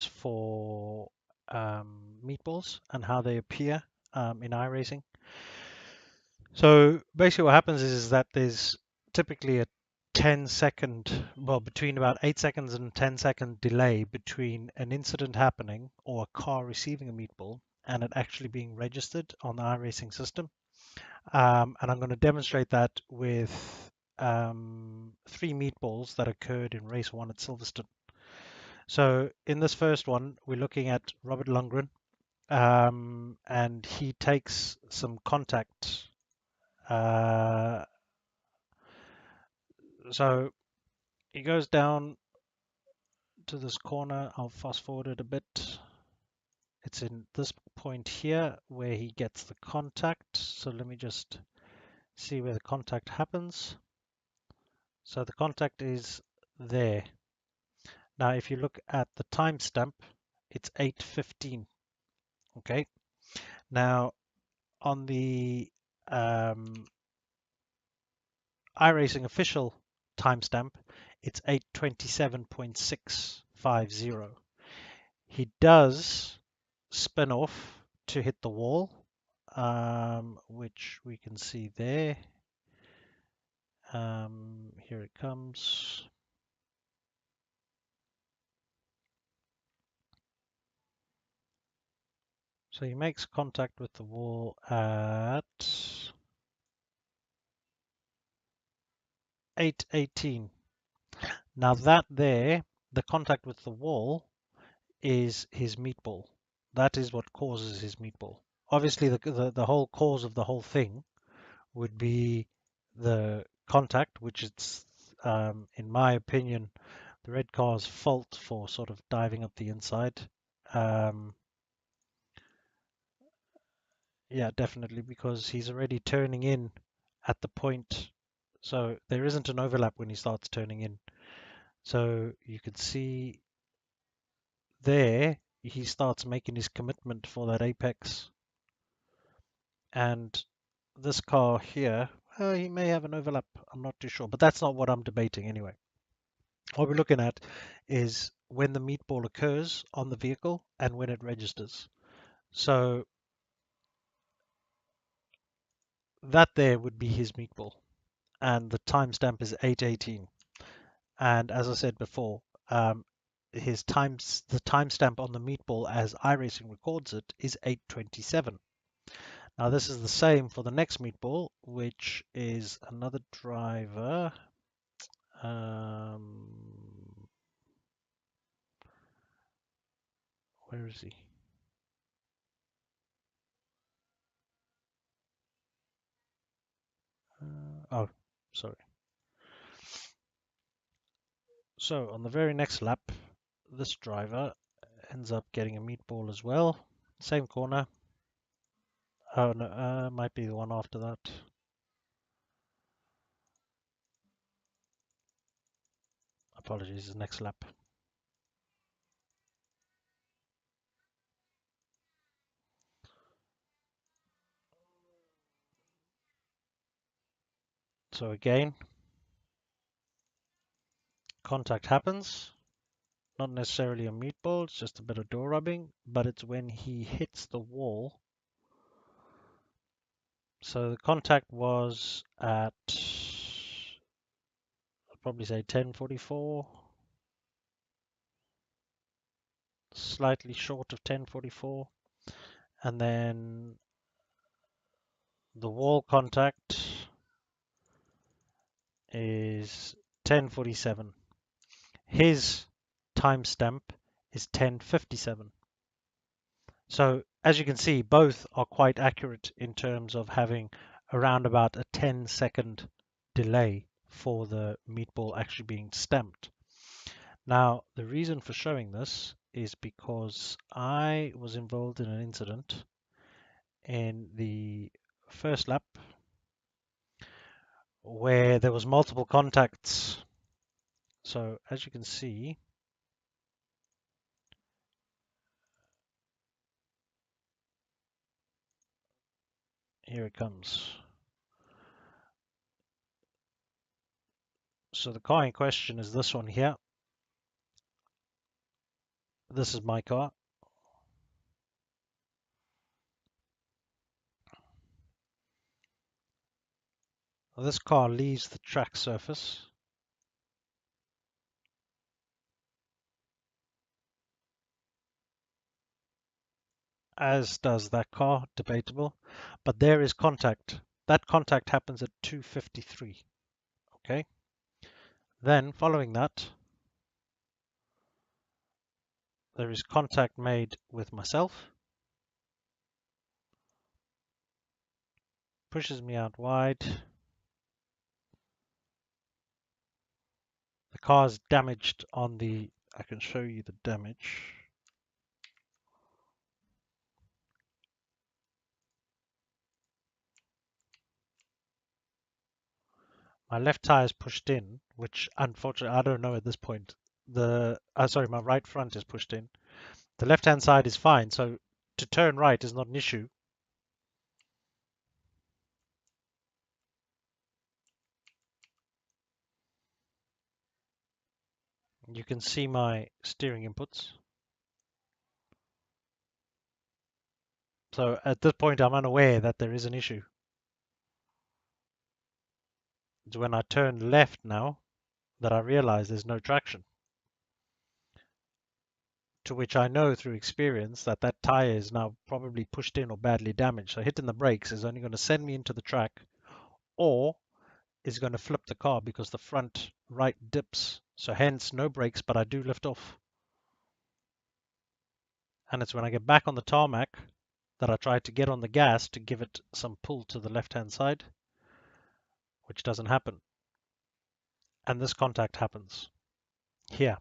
for meatballs and how they appear in iRacing. So basically what happens is that there's typically a 10-second, well, between about 8 seconds and 10-second delay between an incident happening or a car receiving a meatball and it actually being registered on the iRacing system. And I'm going to demonstrate that with 3 meatballs that occurred in race 1 at Silverstone. So in this first one, we're looking at Robert Lundgren, and he takes some contact. So he goes down to this corner. I'll fast forward it a bit. It's in this point here where he gets the contact. So let me just see where the contact happens. So the contact is there. Now, if you look at the timestamp, it's 8:15. Okay. Now, on the iRacing official timestamp, it's 8:27.650. He does spin off to hit the wall, which we can see there. Here it comes. So he makes contact with the wall at 8:18. Now that there, the contact with the wall is his meatball. That is what causes his meatball. Obviously, the whole cause of the whole thing would be the contact, which it's, in my opinion, the red car's fault for sort of diving up the inside. Yeah, definitely, because he's already turning in at the point. So there isn't an overlap when he starts turning in. So you can see there, he starts making his commitment for that apex. And this car here, he may have an overlap. I'm not too sure, but that's not what I'm debating anyway. What we're looking at is when the meatball occurs on the vehicle and when it registers. So that there would be his meatball, and the timestamp is 8:18. And as I said before, the timestamp on the meatball as iRacing records it is 8:27. Now this is the same for the next meatball, which is another driver. Where is he? Oh, sorry. So on the very next lap, this driver ends up getting a meatball as well. Same corner. Oh no, might be the one after that. Apologies, the next lap. So again, contact happens. Not necessarily a meatball, it's just a bit of door rubbing, but it's when he hits the wall. So the contact was at, I'd probably say 10:44, slightly short of 10:44, and then the wall contact is 10:47. His timestamp is 10:57. So as you can see, both are quite accurate in terms of having around about a 10-second delay for the meatball actually being stamped. Now, the reason for showing this is because I was involved in an incident in the first lap where there was multiple contacts. So as you can see, here it comes. So the car in question is this one here. This is my car. This car leaves the track surface, as does that car, debatable. But there is contact. That contact happens at 2:53. Okay. Then following that, there is contact made with myself. Pushes me out wide. The car is damaged on the, I can show you the damage. My left tire is pushed in, which unfortunately I don't know at this point. Sorry, my right front is pushed in. The left-hand side is fine, so to turn right is not an issue. You can see my steering inputs. So at this point, I'm unaware that there is an issue. It's when I turn left now that I realize there's no traction. To which I know through experience that that tire is now probably pushed in or badly damaged. So hitting the brakes is only going to send me into the track, or is going to flip the car because the front right dips. So hence no brakes, but I do lift off. And it's when I get back on the tarmac that I try to get on the gas to give it some pull to the left-hand side, which doesn't happen. And this contact happens here.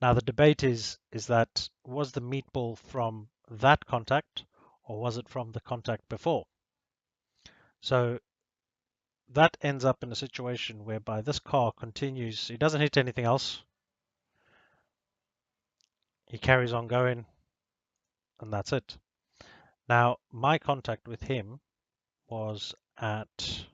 Now the debate is that was the meatball from that contact or was it from the contact before? So that ends up in a situation whereby this car continues, he doesn't hit anything else. He carries on going, and that's it. Now, my contact with him was at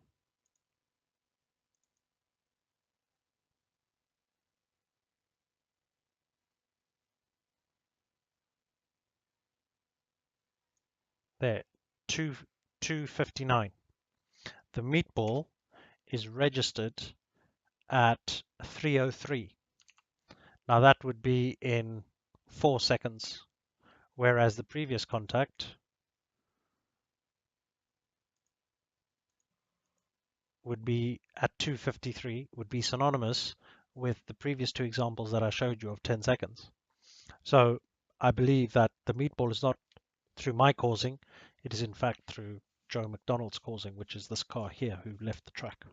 there, 2:59. The meatball is registered at 3:03. Now that would be in 4 seconds, whereas the previous contact would be at 2:53, would be synonymous with the previous two examples that I showed you of 10 seconds. So I believe that the meatball is not through my causing, it is in fact through Joe McDonald's causing, which is this car here who left the track.